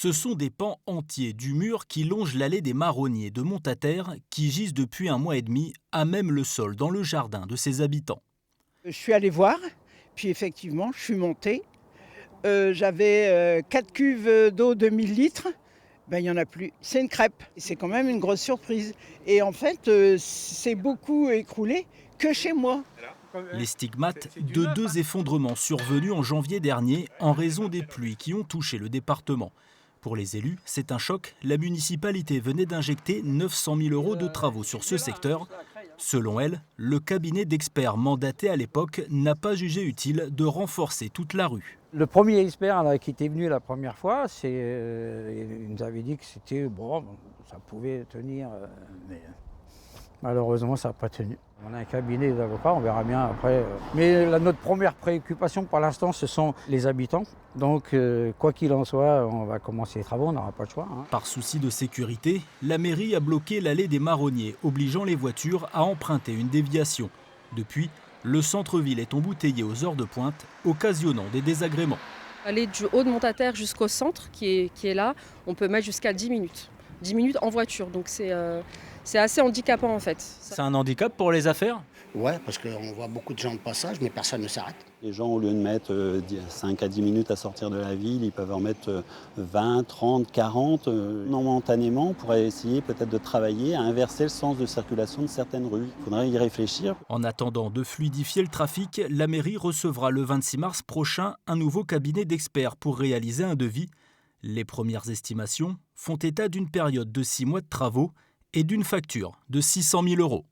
Ce sont des pans entiers du mur qui longe l'allée des Marronniers de Montataire qui gisent depuis un mois et demi à même le sol dans le jardin de ses habitants. Je suis allée voir, puis effectivement, je suis montée. J'avais 4 cuves d'eau de 1000 litres. Ben, il n'y en a plus. C'est une crêpe. C'est quand même une grosse surprise. Et en fait, c'est beaucoup écroulé que chez moi. Les stigmates de deux effondrements survenus en janvier dernier en raison des pluies qui ont touché le département. Pour les élus, c'est un choc. La municipalité venait d'injecter 900 000 € de travaux sur ce secteur. Selon elle, le cabinet d'experts mandaté à l'époque n'a pas jugé utile de renforcer toute la rue. Le premier expert là, qui était venu la première fois, il nous avait dit que c'était bon, ça pouvait tenir, mais malheureusement ça n'a pas tenu. On a un cabinet d'avocats, on verra bien après. Mais notre première préoccupation pour l'instant, ce sont les habitants. Donc quoi qu'il en soit, on va commencer les travaux, on n'aura pas le choix. Par souci de sécurité, la mairie a bloqué l'allée des Marronniers, obligeant les voitures à emprunter une déviation. Depuis, le centre-ville est embouteillé aux heures de pointe, occasionnant des désagréments. Aller du haut de Montataire jusqu'au centre, qui est là, on peut mettre jusqu'à 10 minutes. 10 minutes en voiture, donc c'est assez handicapant en fait. C'est un handicap pour les affaires ? Ouais, parce qu'on voit beaucoup de gens de passage, mais personne ne s'arrête. Les gens, au lieu de mettre 5 à 10 minutes à sortir de la ville, ils peuvent en mettre 20, 30, 40 momentanément pour essayer peut-être de travailler à inverser le sens de circulation de certaines rues. Il faudrait y réfléchir. En attendant de fluidifier le trafic, la mairie recevra le 26 mars prochain un nouveau cabinet d'experts pour réaliser un devis. Les premières estimations font état d'une période de 6 mois de travaux et d'une facture de 600 000 €.